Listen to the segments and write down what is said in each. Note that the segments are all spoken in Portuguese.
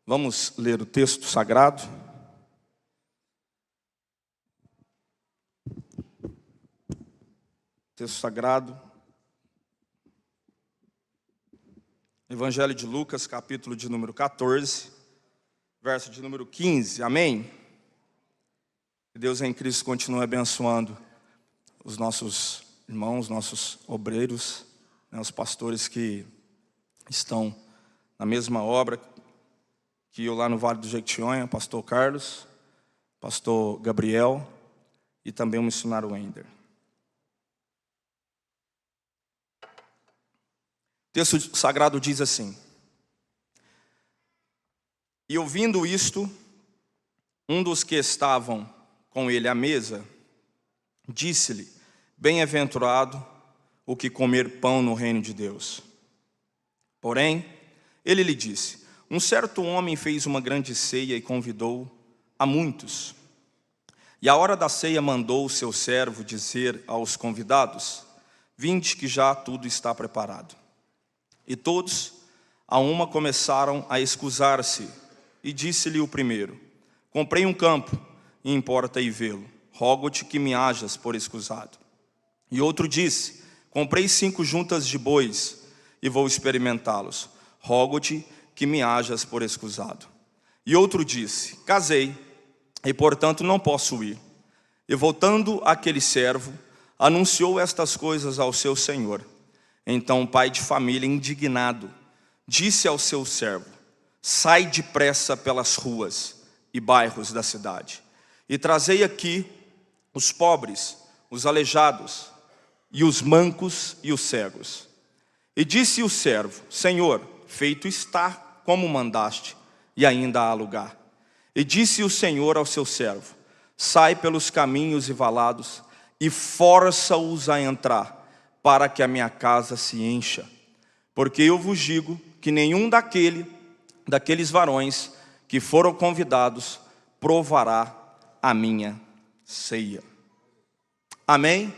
Vamos ler o texto sagrado. Texto sagrado. Evangelho de Lucas, capítulo de número 14, verso de número 15. Amém? Que Deus em Cristo continue abençoando os nossos irmãos, nossos obreiros, os pastores que estão na mesma obra que eu lá no Vale do Jequitinhonha, pastor Carlos, pastor Gabriel e também o missionário Wender. O texto sagrado diz assim: E ouvindo isto, um dos que estavam com ele à mesa, disse-lhe: Bem-aventurado o que comer pão no reino de Deus. Porém, ele lhe disse: Um certo homem fez uma grande ceia e convidou a muitos. E à hora da ceia mandou o seu servo dizer aos convidados: Vinde que já tudo está preparado. E todos, a uma, começaram a escusar-se. E disse-lhe o primeiro: Comprei um campo, e importa ir vê-lo. Rogo-te que me hajas por escusado. E outro disse: Comprei 5 juntas de bois, e vou experimentá-los. Rogo-te que me hajas por escusado. E outro disse: Casei, e portanto não posso ir. E voltando aquele servo, anunciou estas coisas ao seu senhor. Então o pai de família, indignado, disse ao seu servo: Sai depressa pelas ruas e bairros da cidade, e trazei aqui os pobres, os aleijados, e os mancos e os cegos. E disse o servo: Senhor, feito está como mandaste, e ainda há lugar. E disse o Senhor ao seu servo: Sai pelos caminhos e valados, e força-os a entrar, para que a minha casa se encha. Porque eu vos digo que nenhum daqueles varões que foram convidados provará a minha ceia. Amém?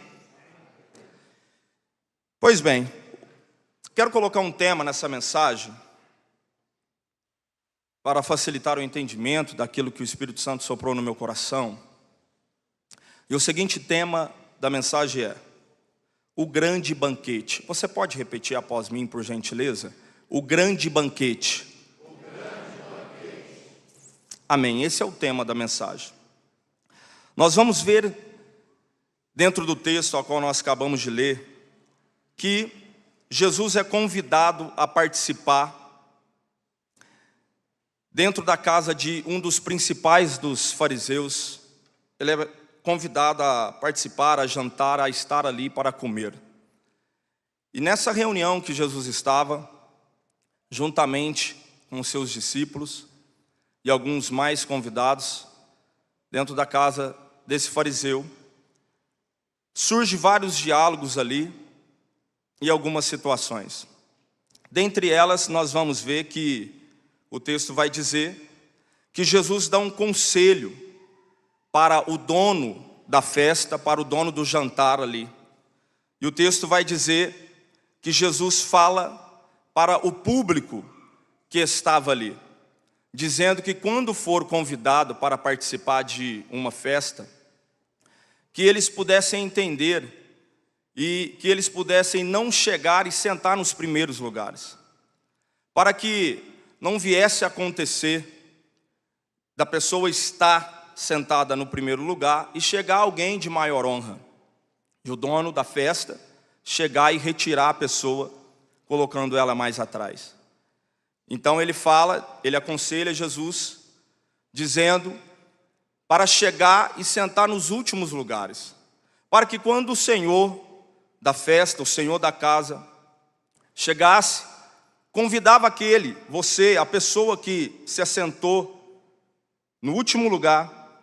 Pois bem, quero colocar um tema nessa mensagem para facilitar o entendimento daquilo que o Espírito Santo soprou no meu coração. E o seguinte tema da mensagem é: o grande banquete. Você pode repetir após mim, por gentileza? O grande banquete. O grande banquete. Amém. Esse é o tema da mensagem. Nós vamos ver, dentro do texto ao qual nós acabamos de ler, que Jesus é convidado a participar dentro da casa de um dos principais dos fariseus. Ele é convidado a participar, a jantar, a estar ali para comer. E nessa reunião que Jesus estava, juntamente com os seus discípulos e alguns mais convidados, dentro da casa desse fariseu, surge vários diálogos ali e algumas situações. Dentre elas, nós vamos ver que o texto vai dizer que Jesus dá um conselho para o dono da festa, para o dono do jantar ali. E o texto vai dizer que Jesus fala para o público que estava ali, dizendo que quando for convidado para participar de uma festa, que eles pudessem entender e que eles pudessem não chegar e sentar nos primeiros lugares, para que não viesse a acontecer da pessoa estar sentada no primeiro lugar e chegar alguém de maior honra, e o dono da festa chegar e retirar a pessoa, colocando ela mais atrás. Então ele aconselha Jesus, dizendo para chegar e sentar nos últimos lugares, para que quando o Senhor da festa, o Senhor da casa, chegasse, convidava a pessoa que se assentou no último lugar,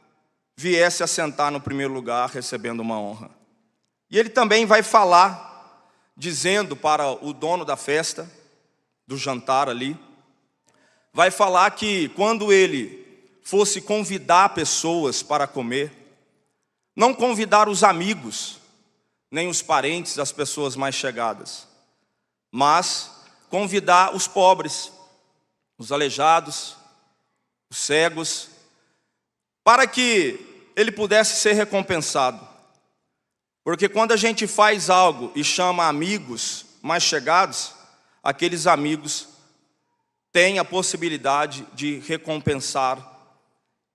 viesse a sentar no primeiro lugar, recebendo uma honra. E ele também vai falar, dizendo para o dono da festa, do jantar ali, vai falar que quando ele fosse convidar pessoas para comer, não convidar os amigos, nem os parentes, as pessoas mais chegadas, mas convidar os pobres, os aleijados, os cegos, para que ele pudesse ser recompensado. Porque quando a gente faz algo e chama amigos mais chegados, aqueles amigos têm a possibilidade de recompensar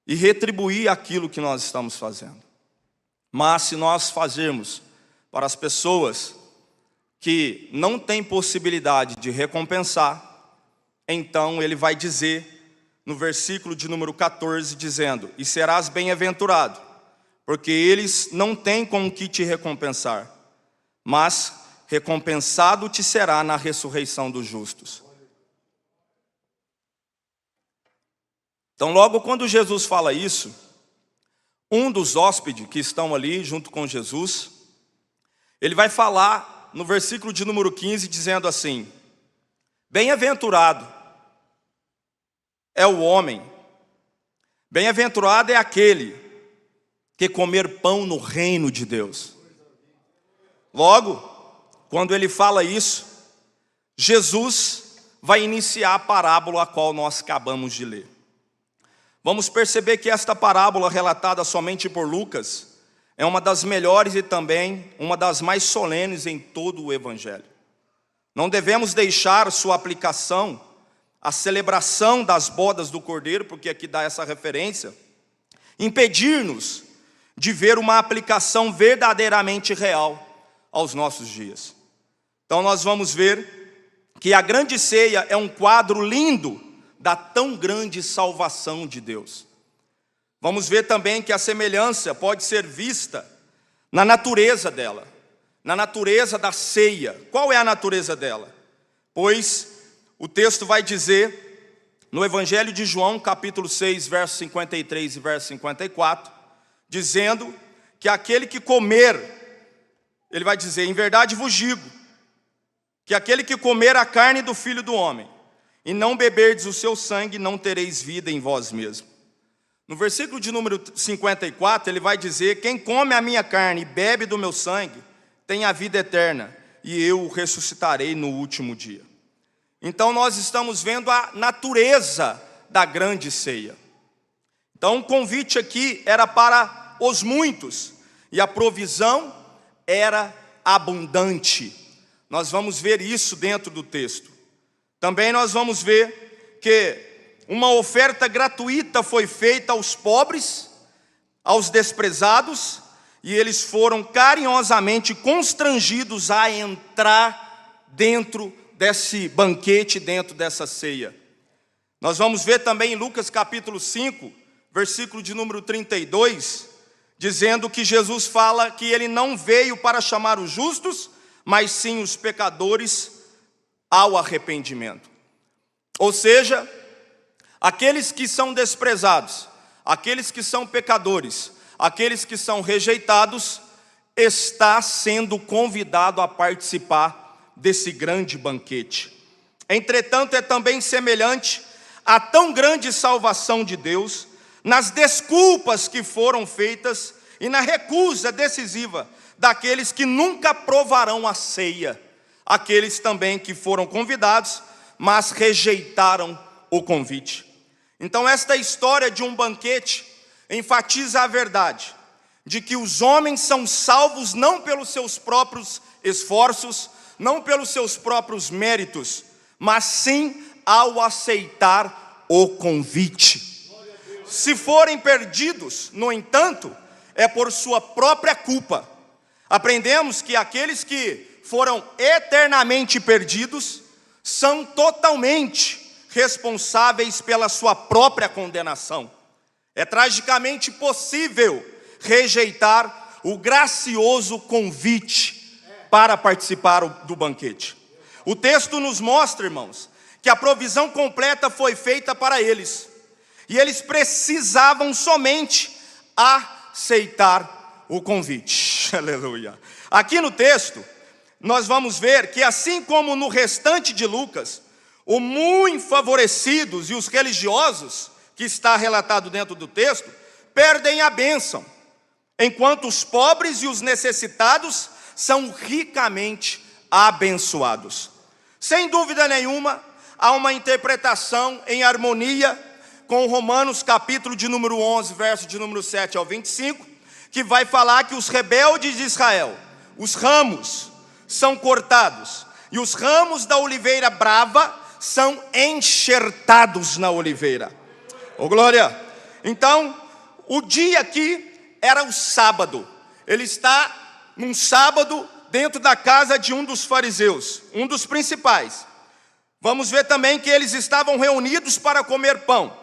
e retribuir aquilo que nós estamos fazendo. Mas se nós fazermos para as pessoas que não têm possibilidade de recompensar, então ele vai dizer no versículo de número 14, dizendo: e serás bem-aventurado, porque eles não têm com o que te recompensar, mas recompensado te será na ressurreição dos justos. Então, logo quando Jesus fala isso, um dos hóspedes que estão ali junto com Jesus, ele vai falar no versículo de número 15, dizendo assim: bem-aventurado é o homem, bem-aventurado é aquele que comer pão no reino de Deus. Logo, quando ele fala isso, Jesus vai iniciar a parábola a qual nós acabamos de ler. Vamos perceber que esta parábola, relatada somente por Lucas, é uma das melhores e também uma das mais solenes em todo o Evangelho. Não devemos deixar sua aplicação, a celebração das bodas do Cordeiro, porque aqui dá essa referência, impedir-nos de ver uma aplicação verdadeiramente real aos nossos dias. Então nós vamos ver que a grande ceia é um quadro lindo da tão grande salvação de Deus. Vamos ver também que a semelhança pode ser vista na natureza dela, na natureza da ceia. Qual é a natureza dela? Pois o texto vai dizer, no Evangelho de João, capítulo 6, verso 53 e verso 54, dizendo que aquele que comer, ele vai dizer: em verdade vos digo, que aquele que comer a carne do Filho do Homem, e não beberdes o seu sangue, não tereis vida em vós mesmos. No versículo de número 54, ele vai dizer: quem come a minha carne e bebe do meu sangue, tem a vida eterna, e eu o ressuscitarei no último dia. Então nós estamos vendo a natureza da grande ceia. Então o convite aqui era para os muitos, e a provisão era abundante. Nós vamos ver isso dentro do texto. Também nós vamos ver que uma oferta gratuita foi feita aos pobres, aos desprezados, e eles foram carinhosamente constrangidos a entrar dentro desse banquete, dentro dessa ceia. Nós vamos ver também em Lucas capítulo 5, versículo de número 32, dizendo que Jesus fala que ele não veio para chamar os justos, mas sim os pecadores ao arrependimento. Ou seja, aqueles que são desprezados, aqueles que são pecadores, aqueles que são rejeitados, está sendo convidado a participar desse grande banquete. Entretanto, é também semelhante à tão grande salvação de Deus, nas desculpas que foram feitas e na recusa decisiva daqueles que nunca provarão a ceia, aqueles também que foram convidados, mas rejeitaram o convite. Então esta história de um banquete enfatiza a verdade de que os homens são salvos não pelos seus próprios esforços, não pelos seus próprios méritos, mas sim ao aceitar o convite. Se forem perdidos, no entanto, é por sua própria culpa. Aprendemos que aqueles que foram eternamente perdidos são totalmente responsáveis pela sua própria condenação. É tragicamente possível rejeitar o gracioso convite para participar do banquete. O texto nos mostra, irmãos, que a provisão completa foi feita para eles, e eles precisavam somente aceitar o convite. Aleluia. Aqui no texto, nós vamos ver que assim como no restante de Lucas, os muito favorecidos e os religiosos, que está relatado dentro do texto, perdem a bênção, enquanto os pobres e os necessitados são ricamente abençoados. Sem dúvida nenhuma, há uma interpretação em harmonia com Romanos capítulo de número 11, verso de número 7 ao 25, que vai falar que os rebeldes de Israel, os ramos, são cortados, e os ramos da oliveira brava são enxertados na oliveira. Ô glória! Então, o dia aqui era o sábado. Ele está num sábado dentro da casa de um dos fariseus, um dos principais. Vamos ver também que eles estavam reunidos para comer pão.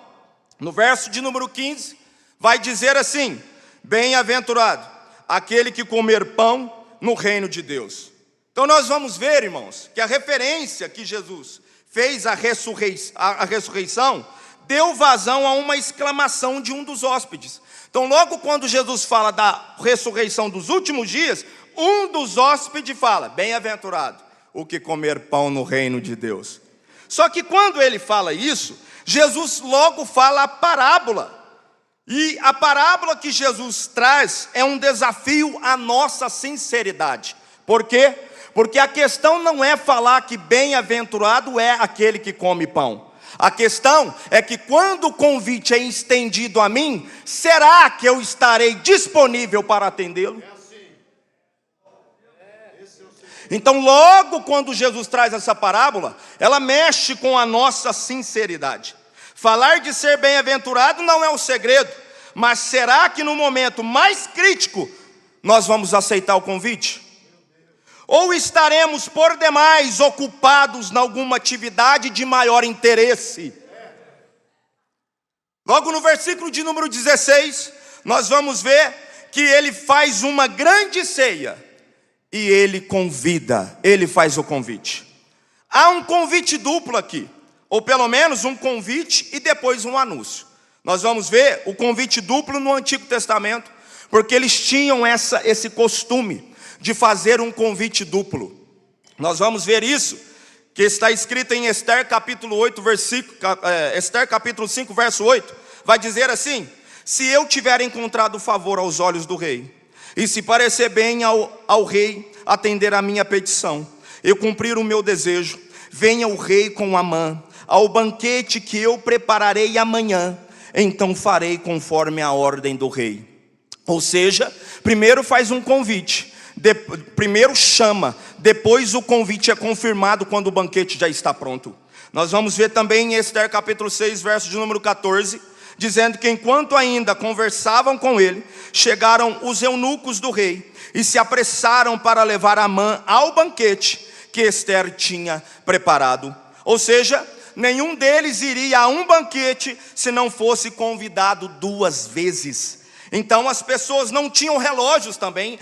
No verso de número 15, vai dizer assim: bem-aventurado aquele que comer pão no reino de Deus. Então nós vamos ver, irmãos, que a referência que Jesus fez à ressurreição deu vazão a uma exclamação de um dos hóspedes. Então logo quando Jesus fala da ressurreição dos últimos dias, um dos hóspedes fala: bem-aventurado o que comer pão no reino de Deus. Só que quando ele fala isso, Jesus logo fala a parábola. E a parábola que Jesus traz é um desafio à nossa sinceridade. Por quê? Porque a questão não é falar que bem-aventurado é aquele que come pão. A questão é que quando o convite é estendido a mim, será que eu estarei disponível para atendê-lo? Então logo quando Jesus traz essa parábola, ela mexe com a nossa sinceridade. Falar de ser bem-aventurado não é um segredo, mas será que no momento mais crítico nós vamos aceitar o convite? Ou estaremos por demais ocupados em alguma atividade de maior interesse? Logo no versículo de número 16, nós vamos ver que ele faz uma grande ceia. E ele convida, ele faz o convite. Há um convite duplo aqui, ou pelo menos um convite e depois um anúncio. Nós vamos ver o convite duplo no Antigo Testamento, porque eles tinham esse costume de fazer um convite duplo. Nós vamos ver isso, que está escrito em Esther capítulo 8, Esther capítulo 5, verso 8, vai dizer assim: se eu tiver encontrado favor aos olhos do rei, e se parecer bem ao rei atender a minha petição, eu cumprir o meu desejo, venha o rei com Amã ao banquete que eu prepararei amanhã, então farei conforme a ordem do rei. Ou seja, primeiro faz um convite, primeiro chama, depois o convite é confirmado quando o banquete já está pronto. Nós vamos ver também em Esther capítulo 6, verso de número 14, dizendo que enquanto ainda conversavam com ele, chegaram os eunucos do rei e se apressaram para levar Amã ao banquete que Esther tinha preparado. Ou seja, nenhum deles iria a um banquete se não fosse convidado 2 vezes. Então as pessoas não tinham relógios também,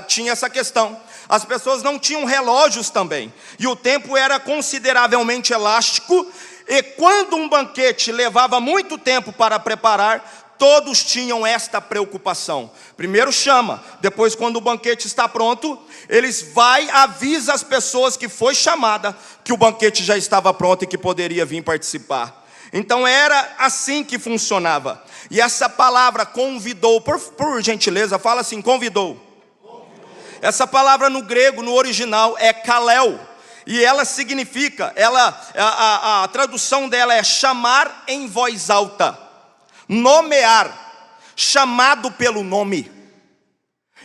tinha essa questão. As pessoas não tinham relógios também, e o tempo era consideravelmente elástico. E quando um banquete levava muito tempo para preparar, todos tinham esta preocupação. Primeiro chama, depois quando o banquete está pronto, eles avisa as pessoas que foi chamada, que o banquete já estava pronto e que poderia vir participar. Então era assim que funcionava. E essa palavra convidou, por gentileza, fala assim, convidou. Essa palavra no grego, no original, é kalel. E ela significa, a tradução dela é chamar em voz alta, nomear, chamado pelo nome.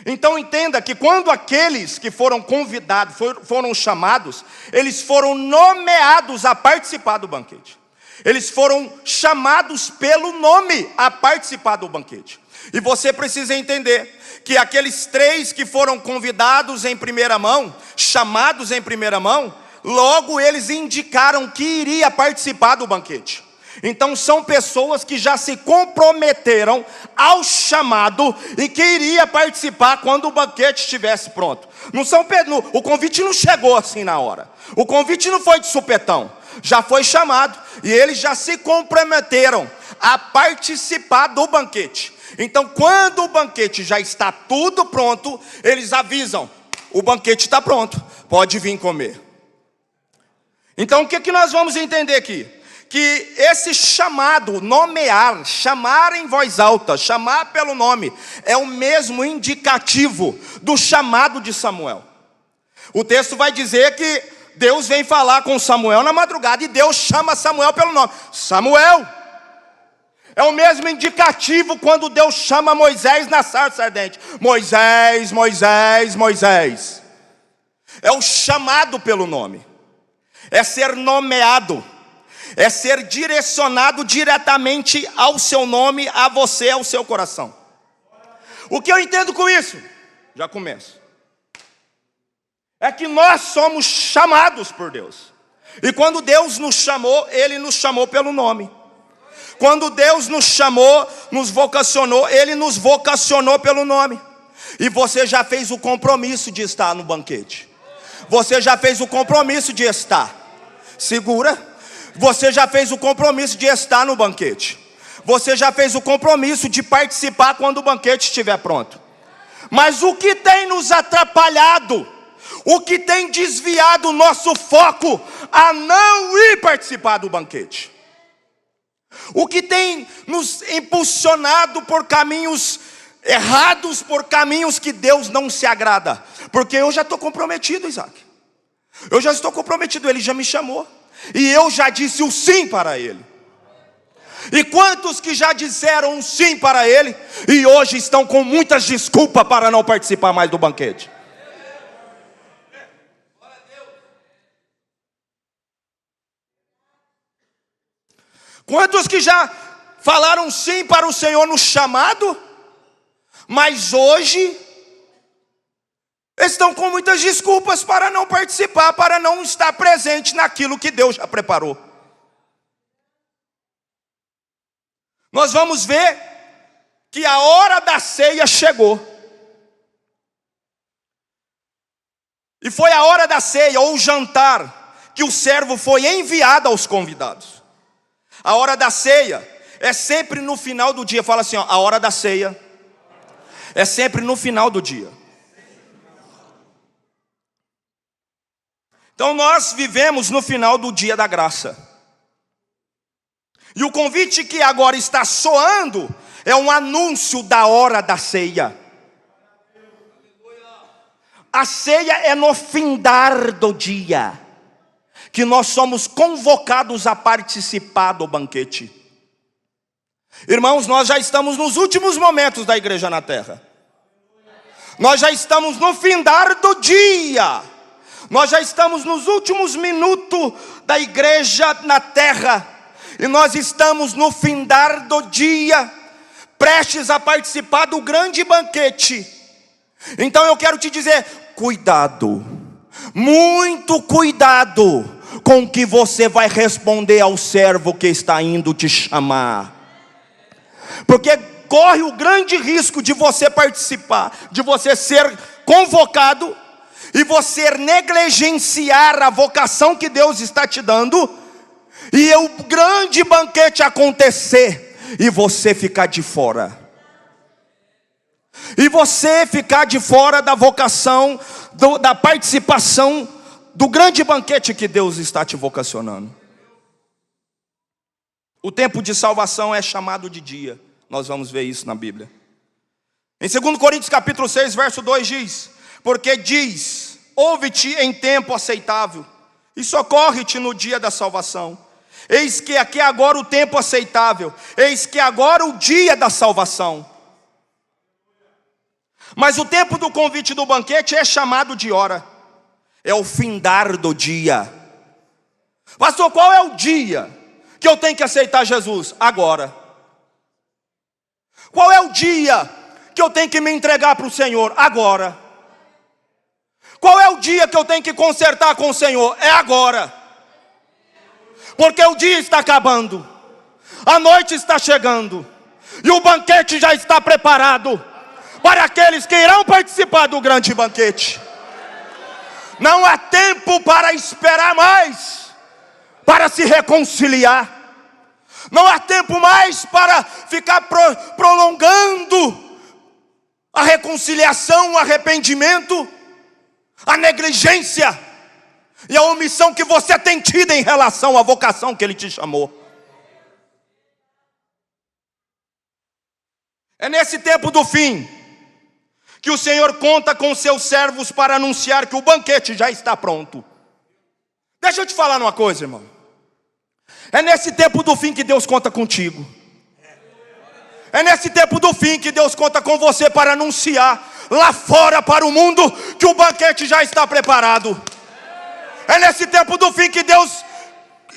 Então entenda que quando aqueles que foram convidados, foram chamados, eles foram nomeados a participar do banquete. Eles foram chamados pelo nome a participar do banquete. E você precisa entender que aqueles 3 que foram convidados em primeira mão, chamados em primeira mão, logo eles indicaram que iria participar do banquete. Então são pessoas que já se comprometeram ao chamado e que iria participar quando o banquete estivesse pronto. O convite não chegou assim na hora. O convite não foi de supetão. Já foi chamado e eles já se comprometeram a participar do banquete. Então quando o banquete já está tudo pronto, eles avisam: o banquete está pronto, pode vir comer. Então o que nós vamos entender aqui? Que esse chamado, nomear, chamar em voz alta, chamar pelo nome, é o mesmo indicativo do chamado de Samuel. O texto vai dizer que Deus vem falar com Samuel na madrugada e Deus chama Samuel pelo nome: Samuel. É o mesmo indicativo quando Deus chama Moisés na sarça ardente. Moisés, Moisés, Moisés. É o chamado pelo nome. É ser nomeado. É ser direcionado diretamente ao seu nome, a você, ao seu coração. O que eu entendo com isso? Já começo. É que nós somos chamados por Deus. E quando Deus nos chamou, Ele nos chamou pelo nome. Quando Deus nos chamou, nos vocacionou, Ele nos vocacionou pelo nome. E você já fez o compromisso de estar no banquete. Você já fez o compromisso de estar. Segura. Você já fez o compromisso de estar no banquete. Você já fez o compromisso de participar quando o banquete estiver pronto. Mas o que tem nos atrapalhado, o que tem desviado o nosso foco a não ir participar do banquete? O que tem nos impulsionado por caminhos errados, por caminhos que Deus não se agrada? Porque eu já estou comprometido, Isaac. Eu já estou comprometido, Ele já me chamou. E eu já disse o sim para Ele. E quantos que já disseram um sim para Ele e hoje estão com muitas desculpas para não participar mais do banquete? Quantos que já falaram sim para o Senhor no chamado, mas hoje estão com muitas desculpas para não participar, para não estar presente naquilo que Deus já preparou? Nós vamos ver que a hora da ceia chegou. E foi a hora da ceia, ou jantar, que o servo foi enviado aos convidados. A hora da ceia é sempre no final do dia. Fala assim, ó, a hora da ceia é sempre no final do dia. Então nós vivemos no final do dia da graça. E o convite que agora está soando é um anúncio da hora da ceia. A ceia é no findar do dia que nós somos convocados a participar do banquete. Irmãos, nós já estamos nos últimos momentos da igreja na terra. Nós já estamos no findar do dia. Nós já estamos nos últimos minutos da igreja na terra. E nós estamos no findar do dia, prestes a participar do grande banquete. Então eu quero te dizer, cuidado, muito cuidado com o que você vai responder ao servo que está indo te chamar. Porque corre o grande risco de você participar, de você ser convocado e você negligenciar a vocação que Deus está te dando, e o grande banquete acontecer e você ficar de fora. E você ficar de fora da vocação, da participação do grande banquete que Deus está te vocacionando. O tempo de salvação é chamado de dia. Nós vamos ver isso na Bíblia. Em 2 Coríntios capítulo 6, verso 2 diz: porque diz, ouve-te em tempo aceitável, e socorre-te no dia da salvação. Eis que aqui agora o tempo aceitável, eis que agora o dia da salvação. Mas o tempo do convite do banquete é chamado de hora. É o findar do dia. Pastor, qual é o dia que eu tenho que aceitar Jesus? Agora. Qual é o dia que eu tenho que me entregar para o Senhor? Agora. Qual é o dia que eu tenho que consertar com o Senhor? É agora. Porque o dia está acabando, a noite está chegando, e o banquete já está preparado para aqueles que irão participar do grande banquete. Não há tempo para esperar mais, para se reconciliar. Não há tempo mais para ficar prolongando a reconciliação, o arrependimento, a negligência e a omissão que você tem tido em relação à vocação que Ele te chamou. É nesse tempo do fim que o Senhor conta com seus servos para anunciar que o banquete já está pronto. Deixa eu te falar uma coisa, irmão. É nesse tempo do fim que Deus conta contigo. É nesse tempo do fim que Deus conta com você para anunciar lá fora para o mundo que o banquete já está preparado. É nesse tempo do fim que Deus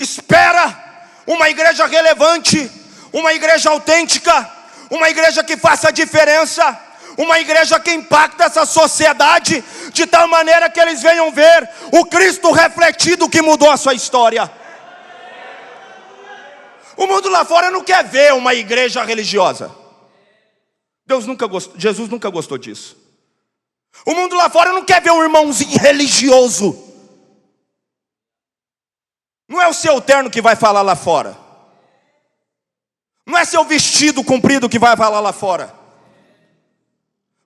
espera uma igreja relevante, uma igreja autêntica, uma igreja que faça diferença, uma igreja que impacta essa sociedade de tal maneira que eles venham ver o Cristo refletido que mudou a sua história. O mundo lá fora não quer ver uma igreja religiosa. Jesus nunca gostou disso. O mundo lá fora não quer ver um irmãozinho religioso. Não é o seu terno que vai falar lá fora. Não é seu vestido comprido que vai falar lá fora.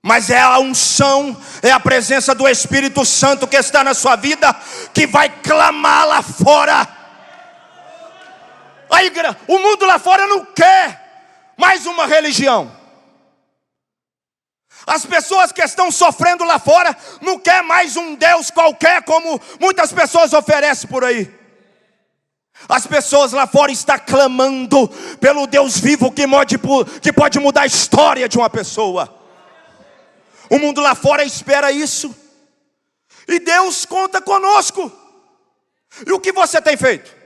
Mas é a unção, é a presença do Espírito Santo que está na sua vida, que vai clamar lá fora. O mundo lá fora não quer mais uma religião. As pessoas que estão sofrendo lá fora não quer mais um Deus qualquer, como muitas pessoas oferecem por aí. As pessoas lá fora estão clamando pelo Deus vivo que pode mudar a história de uma pessoa. O mundo lá fora espera isso. E Deus conta conosco. E o que você tem feito?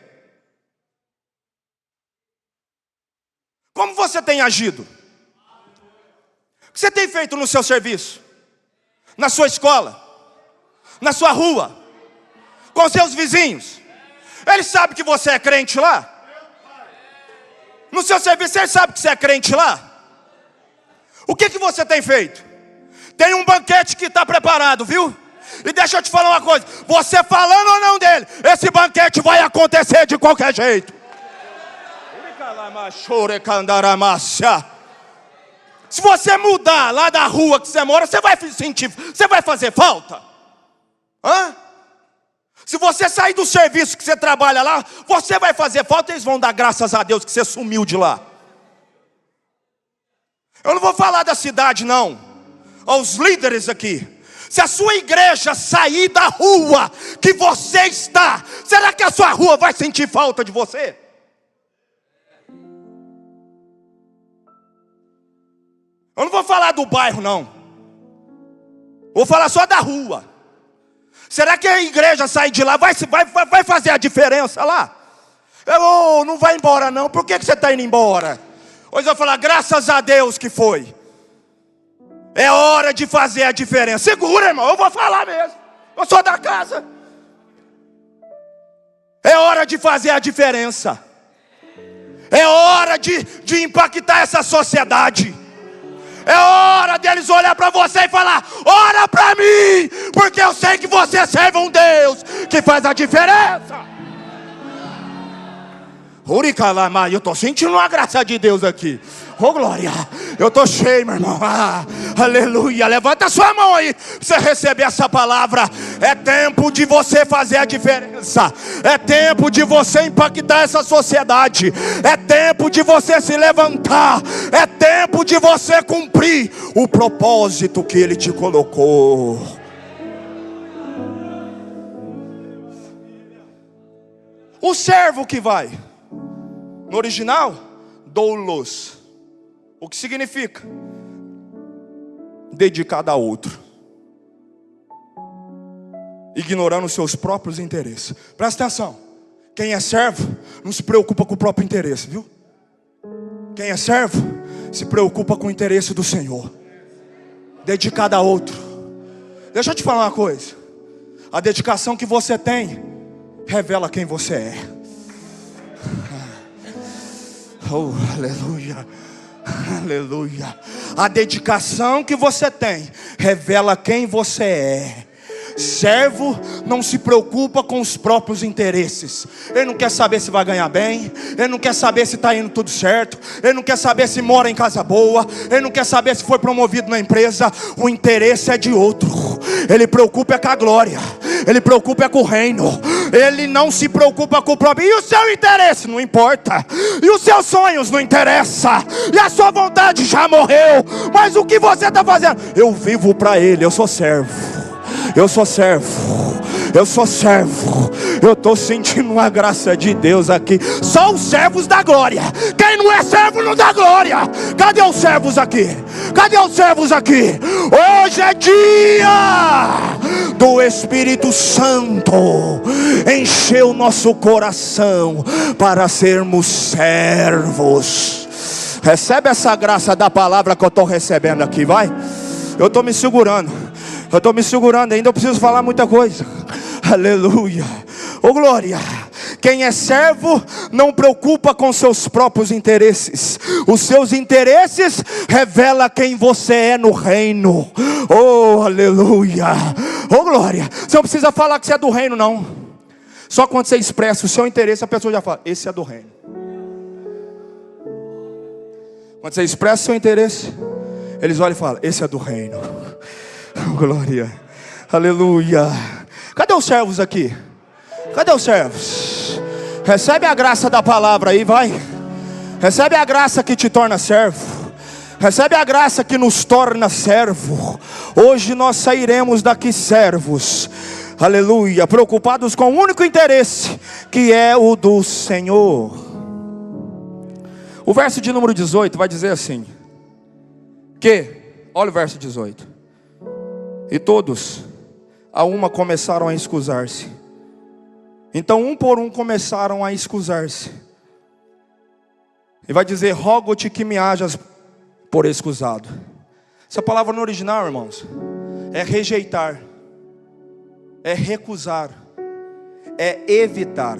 Como você tem agido? O que você tem feito no seu serviço? Na sua escola? Na sua rua? Com seus vizinhos? Eles sabem que você é crente lá? No seu serviço, eles sabem que você é crente lá? O que você tem feito? Tem um banquete que está preparado, viu? E deixa eu te falar uma coisa. Você falando ou não dele, esse banquete vai acontecer de qualquer jeito. Se você mudar lá da rua que você mora, você vai sentir, você vai fazer falta? Hã? Se você sair do serviço que você trabalha lá, você vai fazer falta, eles vão dar graças a Deus que você sumiu de lá. Eu não vou falar da cidade não, aos líderes aqui. Se a sua igreja sair da rua que você está, será que a sua rua vai sentir falta de você? Eu não vou falar do bairro não, vou falar só da rua. Será que a igreja sair de lá vai fazer a diferença lá? Não vai embora não. Por que você está indo embora? Hoje eu vou falar, graças a Deus que foi. É hora de fazer a diferença. Segura, irmão, eu vou falar mesmo. Eu sou da casa. É hora de fazer a diferença. É hora de impactar essa sociedade. É hora deles olhar para você e falar, ora para mim, porque eu sei que você serve um Deus que faz a diferença. Eu estou sentindo uma graça de Deus aqui. Oh glória, eu estou cheio, meu irmão. Aleluia, levanta a sua mão aí para você receber essa palavra. É tempo de você fazer a diferença. É tempo de você impactar essa sociedade. É tempo de você se levantar. É tempo de você cumprir o propósito que Ele te colocou. O servo que vai, no original, doulos. O que significa? Dedicado a outro, ignorando os seus próprios interesses. Presta atenção, quem é servo não se preocupa com o próprio interesse, viu? Quem é servo se preocupa com o interesse do Senhor. Dedicado a outro. Deixa eu te falar uma coisa. A dedicação que você tem revela quem você é. Oh, aleluia. Aleluia. A dedicação que você tem revela quem você é. Servo não se preocupa com os próprios interesses. Ele não quer saber se vai ganhar bem. Ele não quer saber se está indo tudo certo. Ele não quer saber se mora em casa boa. Ele não quer saber se foi promovido na empresa. O interesse é de outro. Ele preocupa com a glória. Ele preocupa com o reino. Ele não se preocupa com o próprio. E o seu interesse não importa. E os seus sonhos não interessam. E a sua vontade já morreu. Mas o que você está fazendo? Eu vivo para Ele, eu sou servo. Eu sou servo. Eu sou servo. Eu estou sentindo uma graça de Deus aqui. Só os servos da glória. Quem não é servo não dá glória. Cadê os servos aqui? Cadê os servos aqui? Hoje é dia do Espírito Santo encher o nosso coração para sermos servos. Recebe essa graça da palavra que eu estou recebendo aqui, vai. Eu estou me segurando. Ainda eu preciso falar muita coisa. Aleluia. Oh glória. Quem é servo não preocupa com seus próprios interesses. Os seus interesses revelam quem você é no reino. Oh aleluia. Oh glória. Você não precisa falar que você é do reino não. Só quando você expressa o seu interesse, a pessoa já fala: esse é do reino. Quando você expressa o seu interesse, eles olham e falam: esse é do reino. Oh, glória. Aleluia. Cadê os servos aqui? Cadê os servos? Recebe a graça da palavra aí, vai. Recebe a graça que te torna servo. Recebe a graça que nos torna servo. Hoje nós sairemos daqui servos. Aleluia. Preocupados com o único interesse, que é o do Senhor. O verso de número 18 vai dizer assim: olha o verso 18. E todos a uma começaram a escusar-se. Então um por um começaram a escusar-se. E vai dizer: rogo-te que me hajas por escusado. Essa palavra no original, irmãos, é rejeitar, é recusar, é evitar.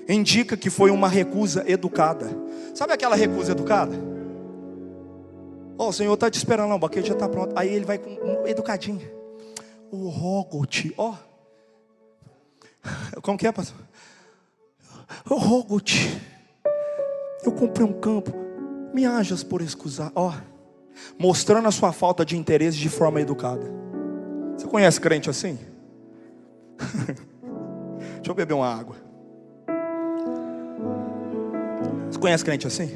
Indica que foi uma recusa educada. Sabe aquela recusa educada? O Senhor está te esperando lá, o banquete já está pronto. Aí ele vai com educadinho. O rogo-te, como que é, pastor? Eu rogo-te. Eu comprei um campo. Me hajas por escusar. Mostrando a sua falta de interesse de forma educada. Você conhece crente assim? Deixa eu beber uma água. Você conhece crente assim?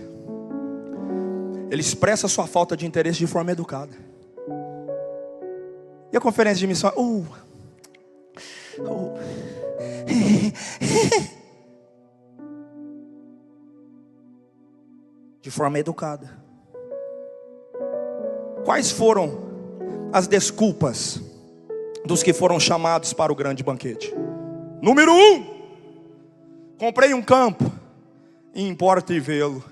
Ele expressa a sua falta de interesse de forma educada. E a conferência de missão? De forma educada. Quais foram as desculpas dos que foram chamados para o grande banquete? Número 1: comprei um campo e importa e vê-lo.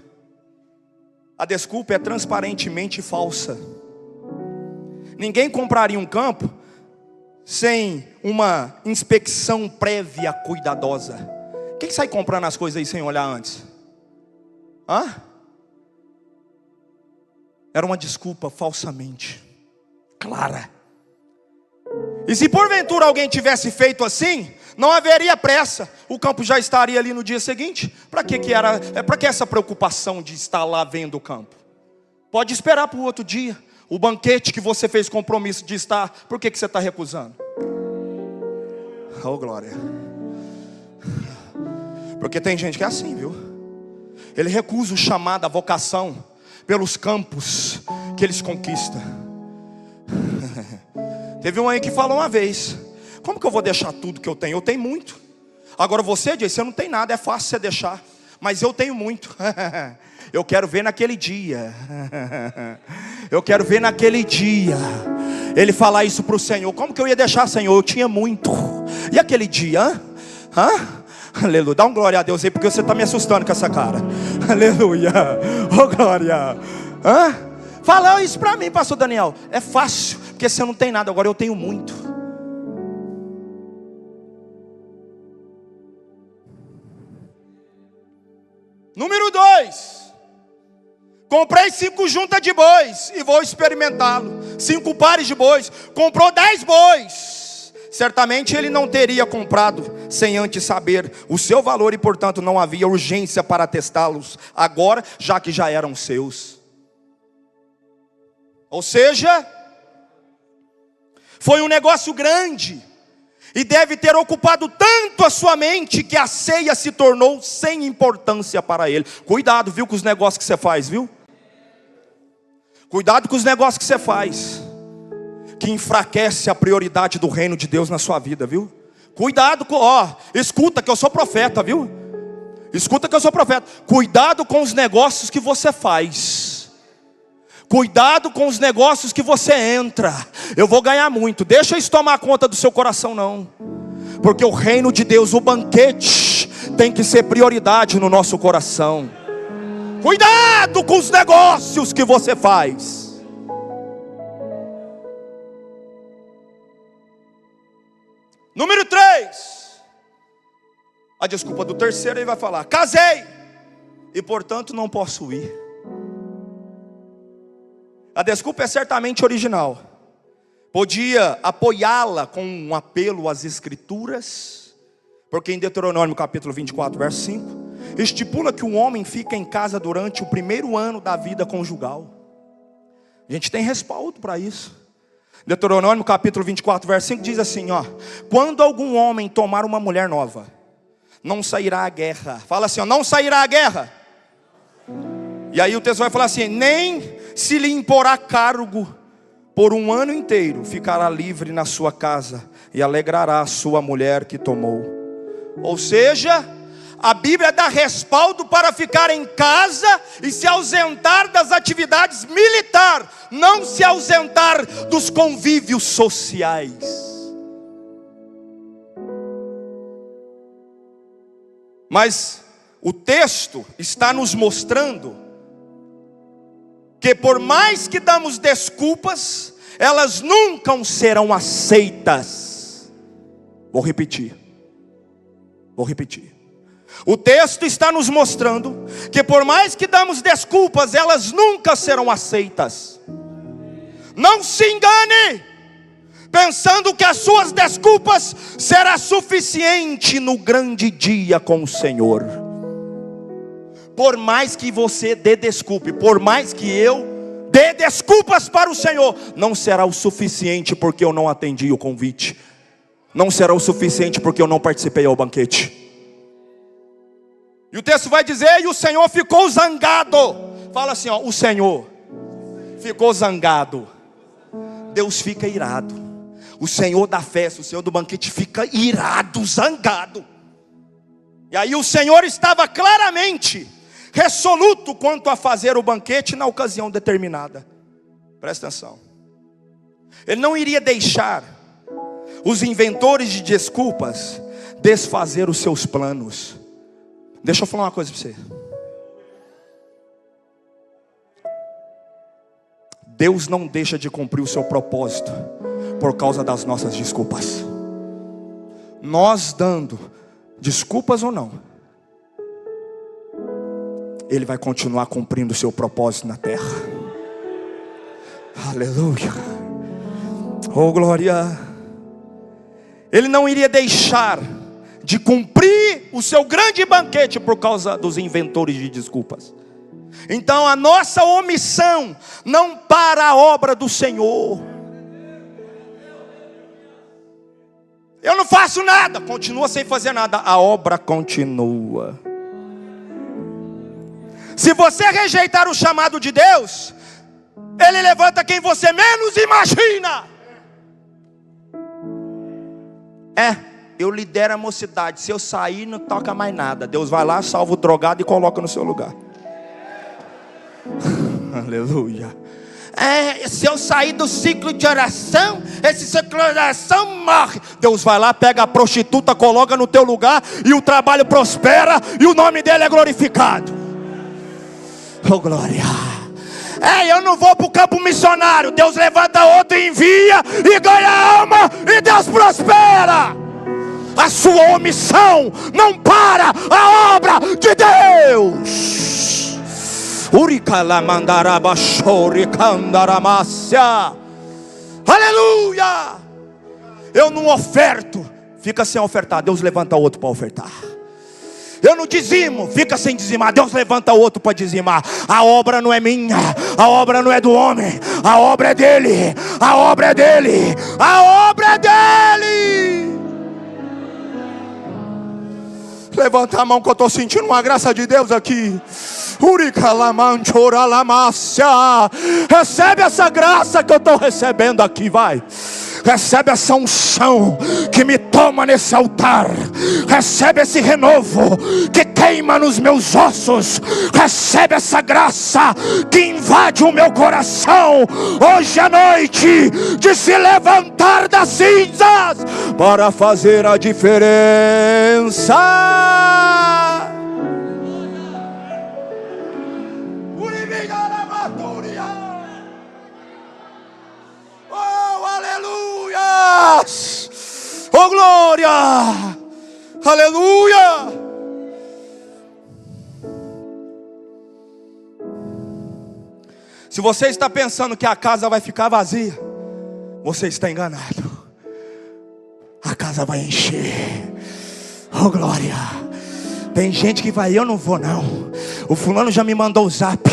A desculpa é transparentemente falsa. Ninguém compraria um campo sem uma inspeção prévia cuidadosa. Quem sai comprando as coisas aí sem olhar antes? Era uma desculpa falsamente clara. E se porventura alguém tivesse feito assim, não haveria pressa. O campo já estaria ali no dia seguinte. Para que essa preocupação de estar lá vendo o campo? Pode esperar para o outro dia. O banquete que você fez compromisso de estar, por que você está recusando? Oh glória. Porque tem gente que é assim, viu? Ele recusa o chamado, a vocação, pelos campos que eles conquistam. Teve um aí que falou uma vez: como que eu vou deixar tudo que eu tenho? Eu tenho muito. Agora você diz: você não tem nada, é fácil você deixar. Mas eu tenho muito. Eu quero ver naquele dia. Eu quero ver naquele dia ele falar isso para o Senhor. Como que eu ia deixar, Senhor? Eu tinha muito. E aquele dia? Aleluia. Dá um glória a Deus aí, porque você está me assustando com essa cara. Aleluia. Oh glória. Fala isso para mim, pastor Daniel. É fácil, porque você não tem nada. Agora eu tenho muito. Número 2: comprei 5 juntas de bois e vou experimentá-lo. 5 pares de bois. Comprou 10 bois. Certamente ele não teria comprado sem antes saber o seu valor, e portanto não havia urgência para testá-los agora, já que já eram seus. Ou seja, foi um negócio grande e deve ter ocupado tanto a sua mente que a ceia se tornou sem importância para ele. Cuidado, viu, com os negócios que você faz, viu? Cuidado com os negócios que você faz, que enfraquece a prioridade do reino de Deus na sua vida, viu? Cuidado com, escuta que eu sou profeta, viu? Escuta que eu sou profeta. Cuidado com os negócios que você faz. Cuidado com os negócios que você entra. Eu vou ganhar muito. Deixa isso tomar conta do seu coração, não. Porque o reino de Deus, o banquete, tem que ser prioridade no nosso coração. Cuidado com os negócios que você faz. Número 3. A desculpa do terceiro, ele vai falar: casei e portanto não posso ir. A desculpa é certamente original. Podia apoiá-la com um apelo às escrituras, porque em Deuteronômio capítulo 24, verso 5, estipula que o homem fica em casa durante o primeiro ano da vida conjugal. A gente tem respaldo para isso. Deuteronômio capítulo 24, verso 5 diz assim, quando algum homem tomar uma mulher nova, não sairá à guerra. Fala assim, não sairá à guerra. E aí o texto vai falar assim, nem se lhe imporá cargo, por um ano inteiro ficará livre na sua casa, e alegrará a sua mulher que tomou. Ou seja, a Bíblia dá respaldo para ficar em casa e se ausentar das atividades militares, não se ausentar dos convívios sociais. Mas o texto está nos mostrando que por mais que damos desculpas, elas nunca serão aceitas. Vou repetir. O texto está nos mostrando que por mais que damos desculpas, elas nunca serão aceitas. Não se engane, pensando que as suas desculpas será suficiente no grande dia com o Senhor. Por mais que você dê desculpa, por mais que eu dê desculpas para o Senhor, não será o suficiente porque eu não atendi o convite. Não será o suficiente porque eu não participei ao banquete. E o texto vai dizer, e o Senhor ficou zangado. Fala assim, o Senhor ficou zangado. Deus fica irado. O Senhor da festa, o Senhor do banquete fica irado, zangado. E aí o Senhor estava claramente resoluto quanto a fazer o banquete na ocasião determinada. Presta atenção. Ele não iria deixar os inventores de desculpas desfazer os seus planos. Deixa eu falar uma coisa para você. Deus não deixa de cumprir o seu propósito por causa das nossas desculpas. Nós dando desculpas ou não, Ele vai continuar cumprindo o seu propósito na terra. Aleluia. Oh glória. Ele não iria deixar de cumprir o seu grande banquete por causa dos inventores de desculpas. Então a nossa omissão não para a obra do Senhor. Eu não faço nada, continua sem fazer nada, a obra continua. Se você rejeitar o chamado de Deus, Ele levanta quem você menos imagina. Eu lidero a mocidade. Se eu sair, não toca mais nada. Deus vai lá, salva o drogado e coloca no seu lugar. Aleluia. Se eu sair do ciclo de oração, esse ciclo de oração morre. Deus vai lá, pega a prostituta, coloca no teu lugar, e o trabalho prospera, e o nome dele é glorificado. Oh glória. Eu não vou para o campo missionário. Deus levanta outro e envia, e ganha alma, e Deus prospera. A sua omissão não para a obra de Deus. Aleluia. Eu não oferto, fica sem ofertar, Deus levanta outro para ofertar. Eu não dizimo, fica sem dizimar, Deus levanta outro para dizimar. A obra não é minha, a obra não é do homem, a obra é dele, a obra é dele, a obra é dele. Levanta a mão que eu estou sentindo uma graça de Deus aqui. Recebe essa graça que eu estou recebendo aqui, vai. Recebe essa unção que me toma nesse altar. Recebe esse renovo que queima nos meus ossos. Recebe essa graça que invade o meu coração. Hoje à noite, de se levantar das cinzas para fazer a diferença. Oh, aleluia! Oh, glória! Aleluia! Se você está pensando que a casa vai ficar vazia, você está enganado. A casa vai encher. Oh, glória! Tem gente que vai, eu não vou não. O fulano já me mandou o zap,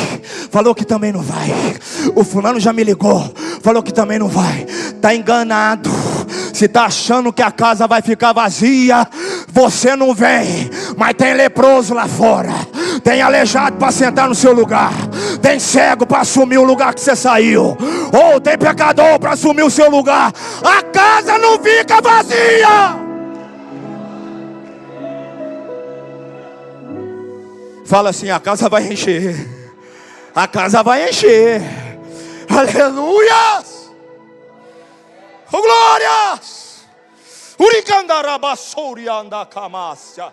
falou que também não vai. O fulano já me ligou, falou que também não vai. Está enganado. Se está achando que a casa vai ficar vazia, você não vem. Mas tem leproso lá fora, tem aleijado para sentar no seu lugar, tem cego para assumir o lugar que você saiu, ou tem pecador para assumir o seu lugar. A casa não fica vazia. Fala assim: a casa vai encher. A casa vai encher. Aleluia! Oh, glórias! Uricandarabassouri andacamasia.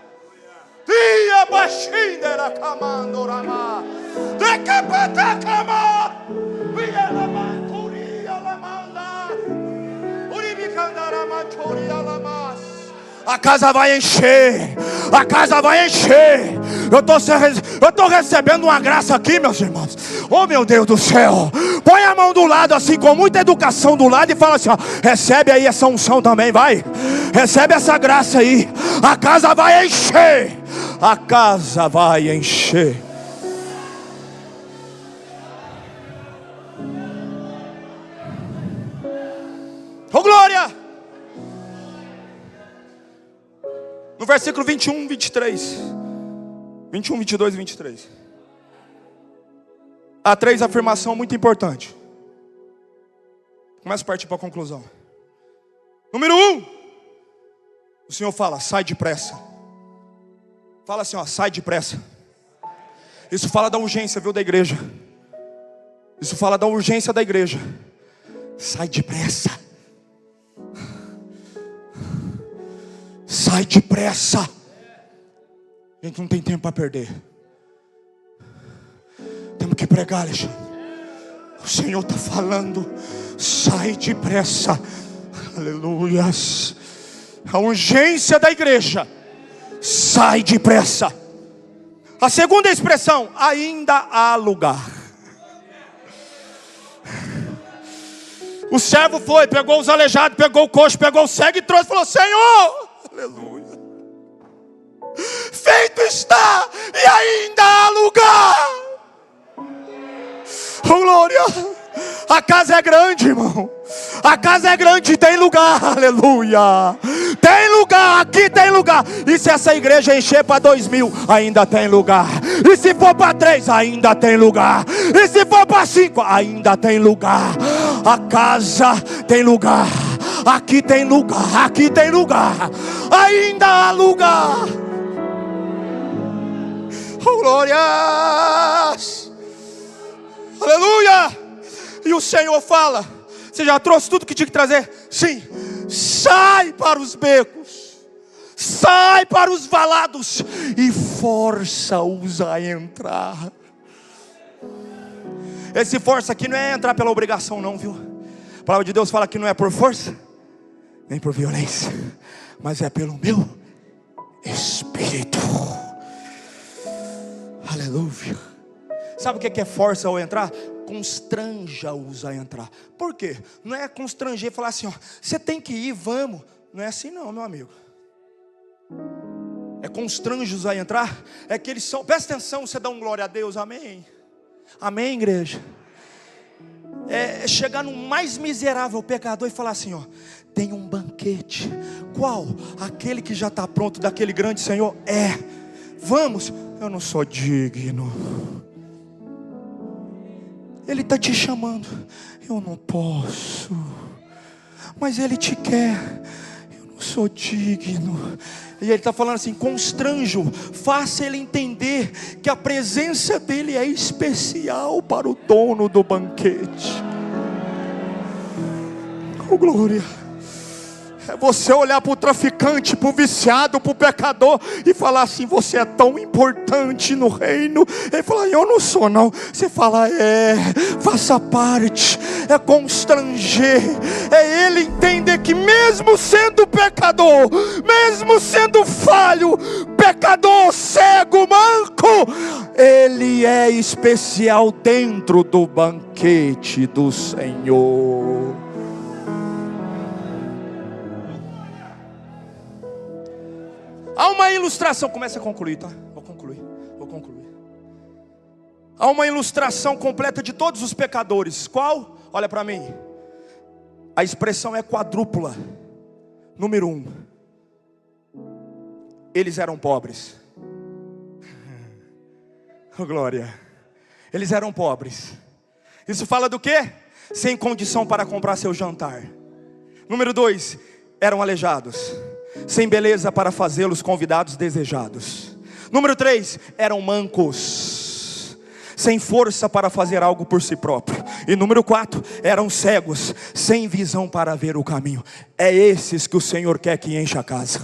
Dia baixindera camandorama. Decapatacama. Viela manturia lamanda. Uribicandaramachoria lamas. A casa vai encher. A casa vai encher. Eu estou recebendo uma graça aqui, meus irmãos. Oh, meu Deus do céu. Põe a mão do lado assim, com muita educação do lado, e fala assim, ó, recebe aí essa unção também, vai. Recebe essa graça aí. A casa vai encher. A casa vai encher. Oh, glória! No versículo 21, 23. 21, 22 e 23. Há 3 afirmações muito importantes. Começa a partir para a conclusão. Número 1. O Senhor fala: sai depressa. Fala assim, ó, sai depressa. Isso fala da urgência, viu, da igreja. Isso fala da urgência da igreja. Sai depressa. Sai depressa. A gente não tem tempo para perder. Temos que pregar, Alexandre. O Senhor está falando. Sai depressa. Aleluias. A urgência da igreja. Sai depressa. A segunda expressão: ainda há lugar. O servo foi, pegou os aleijados, pegou o coxo, pegou o cego e trouxe e falou: Senhor, aleluia, feito está, e ainda há lugar. Oh, glória. A casa é grande, irmão. A casa é grande, tem lugar, aleluia. Tem lugar, aqui tem lugar. E se essa igreja encher para 2000, ainda tem lugar. E se for para 3, ainda tem lugar. E se for para 5, ainda tem lugar. A casa tem lugar. Aqui tem lugar, aqui tem lugar. Ainda há lugar. Oh, glórias. Aleluia. E o Senhor fala: você já trouxe tudo que tinha que trazer? Sim. Sai para os becos, sai para os valados e força-os a entrar. Esse força aqui não é entrar pela obrigação não, viu? A palavra de Deus fala que não é por força, nem por violência, mas é pelo meu Espírito. Aleluia. Sabe o que é força ao entrar? Constranja-os a entrar. Por quê? Não é constranger e falar assim, ó, você tem que ir, vamos. Não é assim não, meu amigo. É constrange-os a entrar. É que eles são, presta atenção, você dá um glória a Deus, amém. Amém, igreja. É chegar no mais miserável pecador e falar assim, ó, tem um banquete. Qual? Aquele que já está pronto, daquele grande Senhor. Vamos. Eu não sou digno. Ele está te chamando. Eu não posso. mas Ele te quer. Eu não sou digno. E Ele está falando assim: constranjo, faça Ele entender que a presença dEle é especial para o dono do banquete. Oh glória. É você olhar para o traficante, para o viciado, para o pecador e falar assim: você é tão importante no reino. Ele fala: eu não sou não. Você fala: faça parte. É constranger, é ele entender que mesmo sendo pecador, mesmo sendo falho, pecador, cego, manco, ele é especial dentro do banquete do Senhor. Há uma ilustração, começa a concluir, tá? Vou concluir. Há uma ilustração completa de todos os pecadores. Qual? Olha para mim. A expressão é quadrúpula. Número 1. Eles eram pobres. Oh, glória. Eles eram pobres. Isso fala do quê? Sem condição para comprar seu jantar. Número 2. Eram aleijados, sem beleza para fazê-los convidados desejados. Número 3, eram mancos, sem força para fazer algo por si próprio. E número 4, eram cegos, sem visão para ver o caminho. É esses que o Senhor quer que encha a casa.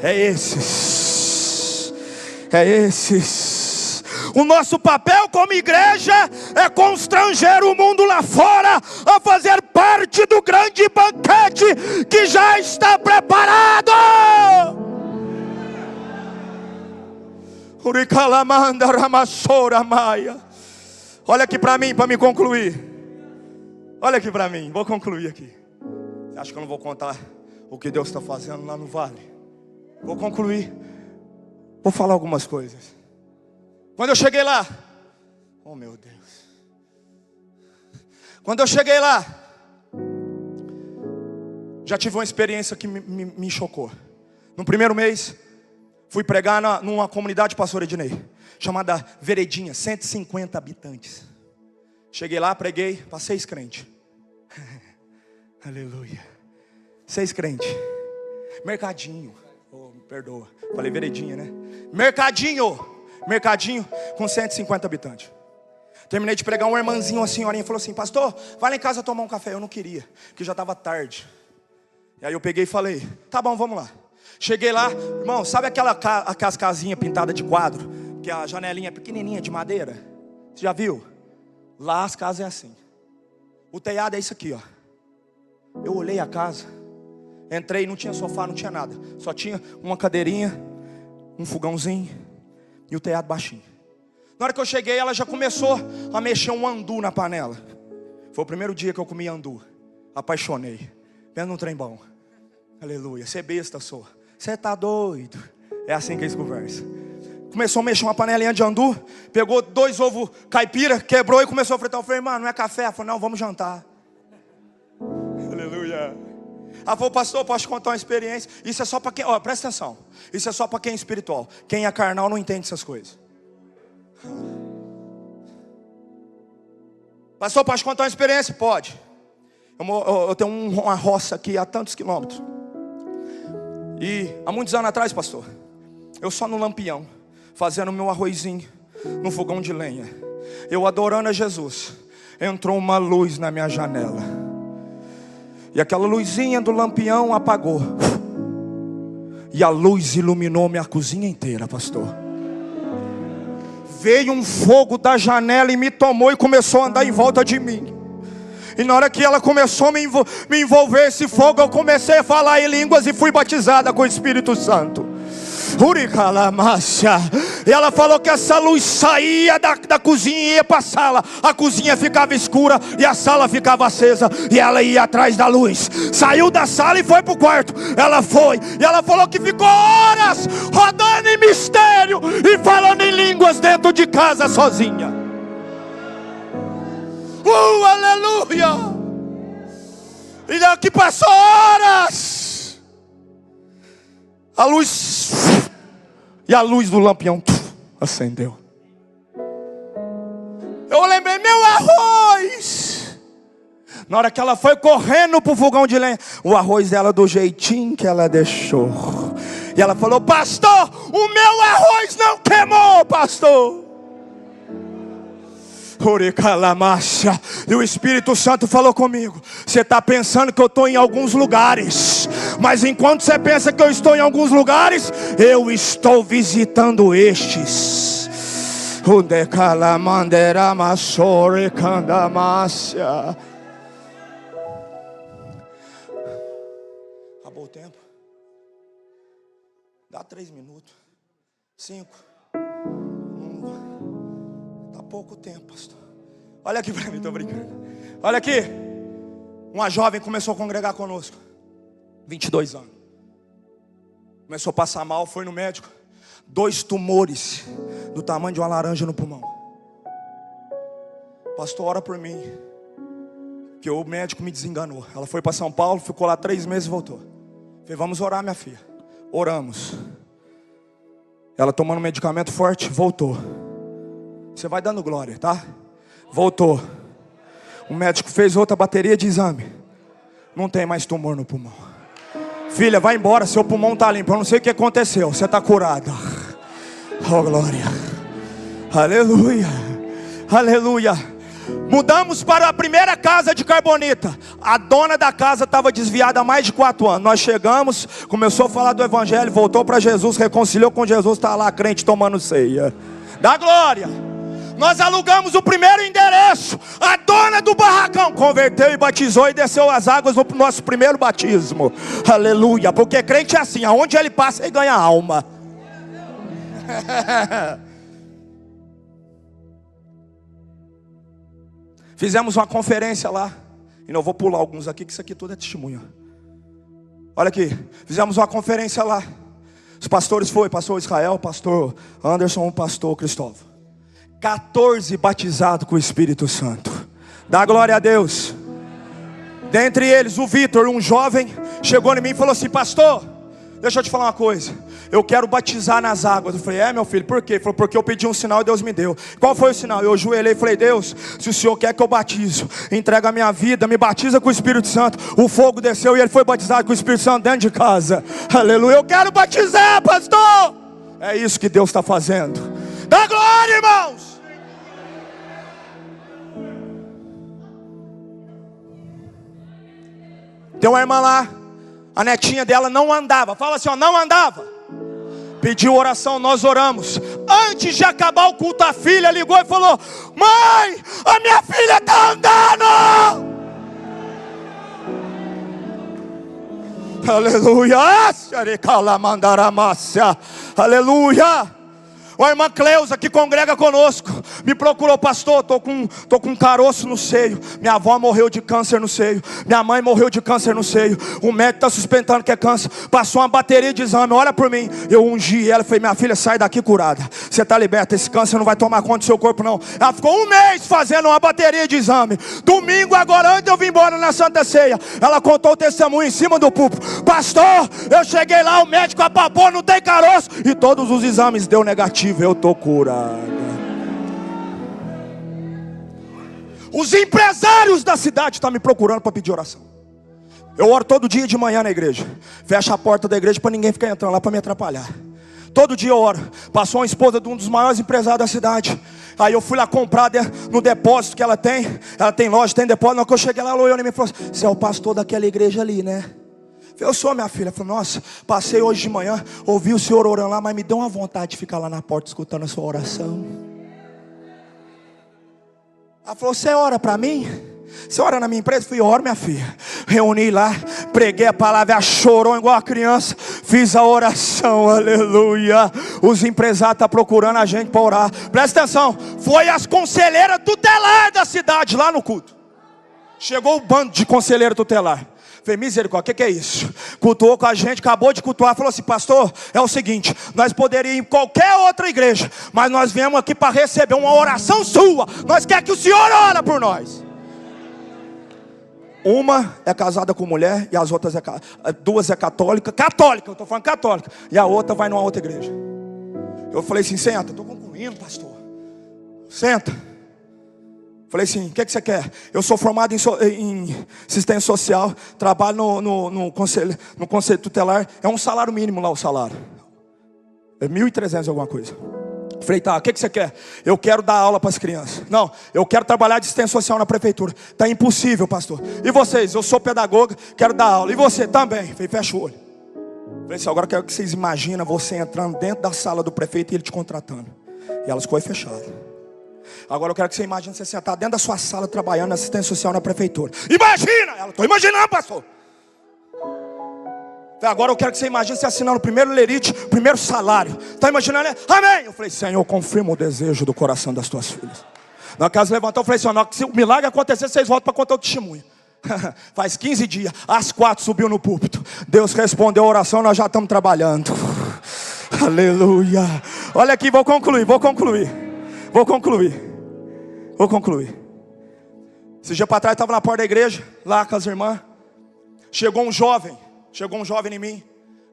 É esses. O nosso papel como igreja é constranger o mundo lá fora a fazer parte do grande banquete que já está preparado. Olha aqui para mim, para me concluir. Olha aqui para mim, vou concluir aqui. Você acha que eu não vou contar o que Deus está fazendo lá no vale? Vou concluir. Vou falar algumas coisas. Quando eu cheguei lá, oh meu Deus, quando eu cheguei lá, já tive uma experiência que me chocou. No primeiro mês, fui pregar numa comunidade, pastor Ednei, chamada Veredinha, 150 habitantes. Cheguei lá, preguei para 6 crentes. Aleluia. 6 crentes. Mercadinho, oh, me perdoa, falei Veredinha, né? Mercadinho com 150 habitantes. Terminei de pregar, uma irmãzinha, uma senhorinha falou assim: pastor, vai lá em casa tomar um café. Eu não queria, porque já estava tarde. E aí eu peguei e falei: tá bom, vamos lá. Cheguei lá, irmão, sabe aquelas casinhas pintadas de quadro, que a janelinha é pequenininha de madeira? Você já viu? Lá as casas é assim. O telhado é isso aqui, ó. Eu olhei a casa, entrei, não tinha sofá, não tinha nada. Só tinha uma cadeirinha, um fogãozinho e o telhado baixinho. Na hora que eu cheguei, ela já começou a mexer um andu na panela. Foi o primeiro dia que eu comi andu. Apaixonei. Vendo um trem bom. Aleluia. Você é besta, sou. Você tá doido. É assim que eles conversam. Começou a mexer uma panelinha de andu. Pegou 2 ovos caipira, quebrou e começou a fritar. Eu falei: irmão, não é café? Ela falou: não, vamos jantar. Aleluia. Ela falou: pastor, posso contar uma experiência? Isso é só para quem, ó, presta atenção. Isso é só para quem é espiritual. Quem é carnal não entende essas coisas. Pastor, posso contar uma experiência? Pode. Eu tenho uma roça aqui há tantos quilômetros. E há muitos anos atrás, pastor, eu só no lampião, fazendo meu arrozinho no fogão de lenha, eu adorando a Jesus, entrou uma luz na minha janela. E aquela luzinha do lampião apagou. E a luz iluminou minha cozinha inteira, pastor. Veio um fogo da janela e me tomou e começou a andar em volta de mim. E na hora que ela começou a me envolver esse fogo, eu comecei a falar em línguas e fui batizada com o Espírito Santo. E ela falou que essa luz saía da cozinha e ia para a sala. A cozinha ficava escura e a sala ficava acesa. E ela ia atrás da luz. Saiu da sala e foi para o quarto. Ela foi. E ela falou que ficou horas rodando em mistério e falando em línguas dentro de casa sozinha. Aleluia. E daqui passou horas. A luz, e a luz do lampião acendeu. Eu lembrei: meu arroz, Na hora que ela foi correndo pro fogão de lenha, o arroz dela do jeitinho que ela deixou. E ela falou: pastor, o meu arroz não queimou, pastor. E o Espírito Santo falou comigo: você está pensando que eu estou em alguns lugares, mas enquanto você pensa que eu estou em alguns lugares, eu estou visitando estes. Acabou o tempo? Dá 3 minutos, 5. Tá pouco tempo, pastor. Olha aqui para mim, tô brincando. Olha aqui. Uma jovem começou a congregar conosco, 22 anos. Começou a passar mal, foi no médico. 2 tumores do tamanho de uma laranja no pulmão. Pastor, ora por mim, que o médico me desenganou. Ela foi para São Paulo, ficou lá 3 meses e voltou. Falei: vamos orar, minha filha. Oramos. Ela tomando um medicamento forte, voltou. Você vai dando glória, tá? Voltou. O médico fez outra bateria de exame. Não tem mais tumor no pulmão. Filha, vai embora, seu pulmão está limpo. Eu não sei o que aconteceu, você está curada. Oh, glória. Aleluia. Aleluia. Mudamos para a primeira casa de Carbonita. A dona da casa estava desviada há mais de 4 anos. Nós chegamos, começou a falar do evangelho, voltou para Jesus, reconciliou com Jesus, está lá crente tomando ceia. Dá glória. Nós alugamos o primeiro endereço. A dona do barracão converteu e batizou e desceu as águas no nosso primeiro batismo. Aleluia. Porque crente é assim, aonde ele passa ele ganha alma. Fizemos uma conferência lá. E não vou pular alguns aqui, que isso aqui tudo é testemunho. Olha aqui, fizemos uma conferência lá. Os pastores foram, pastor Israel, pastor Anderson, pastor Cristóvão. 14 batizados com o Espírito Santo. Dá glória a Deus. Dentre eles o Vitor, um jovem, chegou em mim e falou assim: pastor, deixa eu te falar uma coisa, eu quero batizar nas águas. Eu falei: é, meu filho, por quê? Ele falou: porque eu pedi um sinal e Deus me deu. Qual foi o sinal? Eu ajoelhei e falei: Deus, se o Senhor quer que eu batizo, entrega a minha vida, me batiza com o Espírito Santo. O fogo desceu e ele foi batizado com o Espírito Santo dentro de casa. Aleluia. Eu quero batizar, pastor. É isso que Deus está fazendo. Dá glória, irmãos. Tem uma irmã lá, a netinha dela não andava. Fala assim, ó, não andava. Pediu oração, nós oramos. Antes de acabar o culto, a filha ligou e falou: mãe, a minha filha está andando. Aleluia. Aleluia. A irmã Cleusa, que congrega conosco, me procurou: pastor, tô com um caroço no seio. Minha avó morreu de câncer no seio. Minha mãe morreu de câncer no seio. O médico está suspeitando que é câncer. Passou uma bateria de exame, ora por mim. Eu ungi ela e falei: minha filha, sai daqui curada. Você está liberta, esse câncer não vai tomar conta do seu corpo não. Ela ficou 1 mês fazendo uma bateria de exame. Domingo agora, antes de eu vir embora na Santa Ceia, ela contou o testemunho em cima do púlpito: pastor, eu cheguei lá, o médico apalpou, não tem caroço. E todos os exames deu negativo. Eu estou curada. Os empresários da cidade estão me procurando para pedir oração. Eu oro todo dia de manhã na igreja. Fecha a porta da igreja para ninguém ficar entrando lá para me atrapalhar. Todo dia eu oro. Passou uma esposa de um dos maiores empresários da cidade. Aí eu fui lá comprar no depósito que ela tem. Ela tem loja, tem depósito. Na hora que eu cheguei lá, ela olhou e me falou: você é o pastor daquela igreja ali, né? Eu sou, minha filha. Falei: nossa, passei hoje de manhã, ouvi o senhor orando lá, mas me deu uma vontade de ficar lá na porta escutando a sua oração. Ela falou: você ora para mim? Você ora na minha empresa? Eu falei: oro, minha filha. Reuni lá, preguei a palavra, ela chorou igual a criança. Fiz a oração, aleluia. Os empresários estão procurando a gente para orar. Presta atenção, foi as conselheiras tutelares da cidade lá no culto. Chegou o bando de conselheiro tutelar. Falei: misericórdia, o que é isso? Cultuou com a gente, acabou de cultuar. Falou assim: pastor, é o seguinte, nós poderíamos ir em qualquer outra igreja, mas nós viemos aqui para receber uma oração sua. Nós queremos que o senhor ore por nós. Uma é casada com mulher e as outras duas é católica. Católica, eu estou falando católica. E a outra vai numa outra igreja. Eu falei assim: senta, estou concluindo, pastor. Senta. Falei assim, o que você quer? Eu sou formado em assistência social, trabalho no conselho tutelar. É um salário mínimo lá o salário. É 1.300 alguma coisa. Falei, tá, o que você quer? Eu quero dar aula para as crianças. Não, eu quero trabalhar de assistência social na prefeitura. Tá impossível, pastor. E vocês? Eu sou pedagoga, quero dar aula. E você? Também. Falei, fecha o olho. Falei assim, agora eu quero que vocês imaginem você entrando dentro da sala do prefeito e ele te contratando. E elas ficou fechadas. Agora eu quero que você imagine você sentar dentro da sua sala trabalhando na assistência social na prefeitura. Imagina! Ela, estou imaginando, pastor. Agora eu quero que você imagine você assinando o primeiro lerite, primeiro salário. Está imaginando? Amém! Eu falei, Senhor, confirma o desejo do coração das tuas filhas. Na casa levantou, eu falei, Senhor, se o milagre acontecer, vocês voltam para contar o testemunho. Faz 15 dias, às 4 subiu no púlpito. Deus respondeu a oração, nós já estamos trabalhando. Aleluia. Olha aqui, vou concluir. Esse dia para trás, estava na porta da igreja, lá com as irmãs. Chegou um jovem em mim,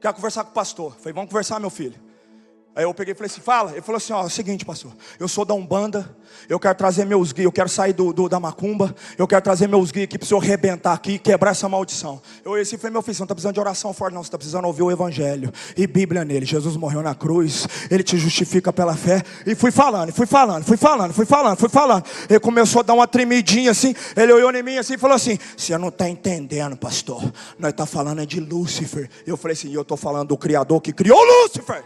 quer conversar com o pastor. Falei, vamos conversar, meu filho. Aí eu peguei e falei assim, fala. Ele falou assim, ó, é o seguinte, pastor, eu sou da Umbanda, eu quero trazer meus guias, eu quero sair da macumba, eu quero trazer meus guias aqui para o senhor arrebentar aqui e quebrar essa maldição. Eu olhei assim e falei, meu filho, você não está precisando de oração forte não, você está precisando ouvir o evangelho e Bíblia nele. Jesus morreu na cruz, ele te justifica pela fé. E fui falando. Ele começou a dar uma tremidinha assim, ele olhou em mim assim e falou assim, você não está entendendo, pastor, nós está falando de Lúcifer. Eu falei assim, eu estou falando do Criador que criou Lúcifer.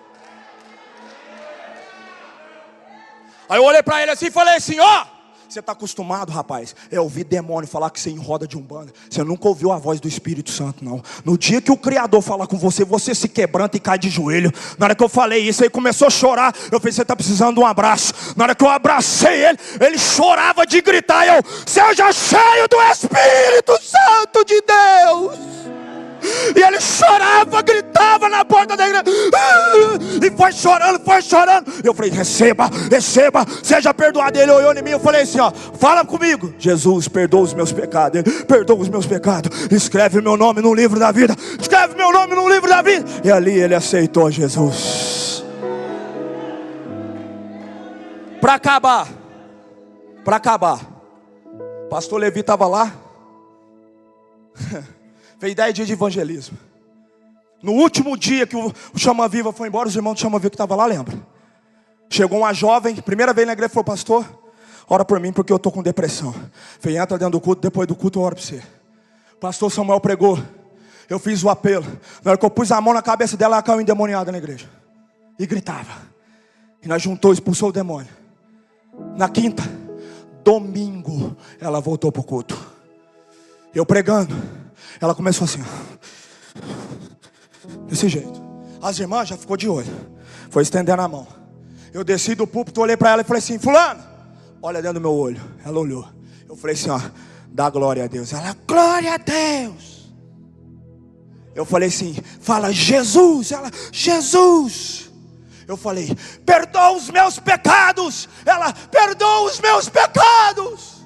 Aí eu olhei para ele assim e falei assim, ó, você está acostumado, rapaz, é ouvir demônio falar que você enroda de umbanda. Você nunca ouviu a voz do Espírito Santo, não. No dia que o Criador falar com você, você se quebranta e cai de joelho. Na hora que eu falei isso, ele começou a chorar. Eu falei, você está precisando de um abraço. Na hora que eu abracei ele chorava de gritar. Eu, seja cheio do Espírito Santo de Deus. E ele chorava, gritava na porta da igreja. E foi chorando. Eu falei, receba, seja perdoado. Ele olhou em mim, eu falei assim, ó, fala comigo. Jesus, perdoa os meus pecados. Ele, perdoa os meus pecados. Escreve meu nome no livro da vida. E ali ele aceitou Jesus. Para acabar, pastor Levi estava lá. Fez 10 dias de evangelismo. No último dia que o Chama Viva foi embora, os irmãos do Chama Viva que estavam lá, lembra? Chegou uma jovem, primeira vez na igreja, falou, pastor, ora por mim porque eu estou com depressão. Falei, entra dentro do culto, depois do culto eu oro por você. Pastor Samuel pregou, eu fiz o apelo. Na hora que eu pus a mão na cabeça dela, ela caiu endemoniada na igreja. E gritava. E nós juntou, expulsou o demônio. Na quinta, domingo, ela voltou para o culto. Eu pregando. Ela começou assim, desse jeito. As irmãs já ficou de olho. Foi estendendo a mão. Eu desci do púlpito, olhei para ela e falei assim, fulano, olha dentro do meu olho. Ela olhou. Eu falei assim, ó, dá glória a Deus. Ela, glória a Deus. Eu falei assim, fala Jesus. Ela, Jesus. Eu falei, perdoa os meus pecados. Ela, perdoa os meus pecados.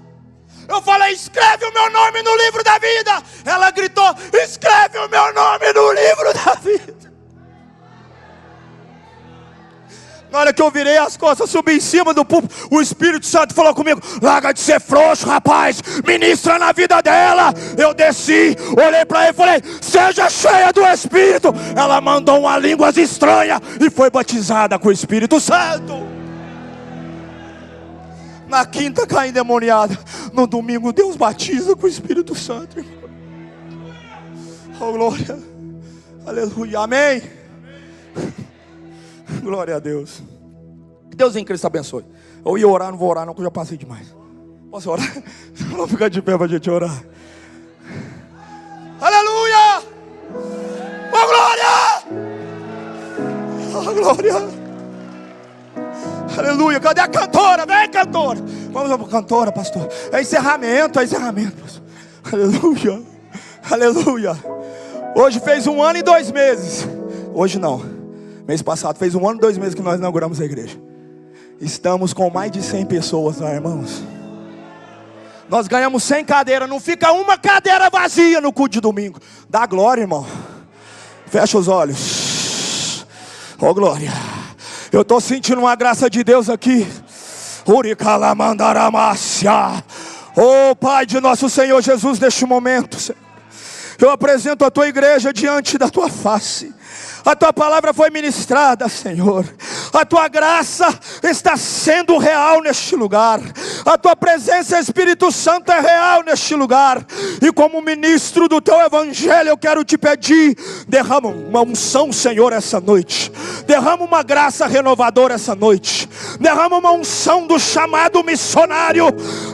Eu falei, escreve o meu nome no livro da vida. Ela gritou, escreve o meu nome no livro da vida. Na hora que eu virei as costas, subi em cima do púlpito, o Espírito Santo falou comigo, larga de ser frouxo, rapaz, ministra na vida dela. Eu desci, olhei para ele e falei, seja cheia do Espírito. Ela mandou uma língua estranha e foi batizada com o Espírito Santo. Na quinta cai endemoniada. No domingo Deus batiza com o Espírito Santo, irmão. Oh, glória. Aleluia, amém. Glória a Deus. Deus em Cristo abençoe. Eu ia orar, não vou orar não, que eu já passei demais. Posso orar? Vamos ficar de pé para a gente orar. Aleluia. Oh, glória. Oh, glória. Aleluia, cadê a cantora? Vem, cantora. Vamos para a cantora, pastor. É encerramento, pastor. Aleluia. Hoje fez 1 ano e 2 meses. Hoje não, mês passado fez 1 ano e 2 meses que nós inauguramos a igreja. Estamos com mais de 100 pessoas lá, irmãos. Nós ganhamos 100 cadeiras. Não fica uma cadeira vazia no culto de domingo. Dá glória, irmão. Fecha os olhos. Oh, glória. Eu estou sentindo uma graça de Deus aqui. Uricalamandaramássia. Oh Pai de nosso Senhor Jesus, neste momento, Senhor, eu apresento a tua igreja diante da tua face. A tua palavra foi ministrada, Senhor. A tua graça está sendo real neste lugar. A tua presença, Espírito Santo, é real neste lugar. E como ministro do teu evangelho, eu quero te pedir: derrama uma unção, Senhor, essa noite. Derrama uma graça renovadora essa noite. Derrama uma unção do chamado missionário.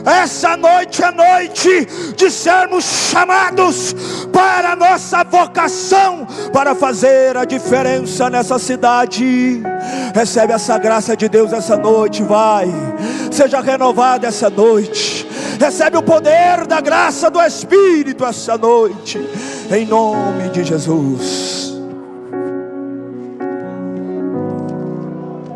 Essa noite é noite de sermos chamados para a nossa vocação, para fazer a diferença nessa cidade. Recebe essa graça de Deus essa noite, vai. Seja renovado essa noite. Recebe o poder da graça do Espírito essa noite, em nome de Jesus.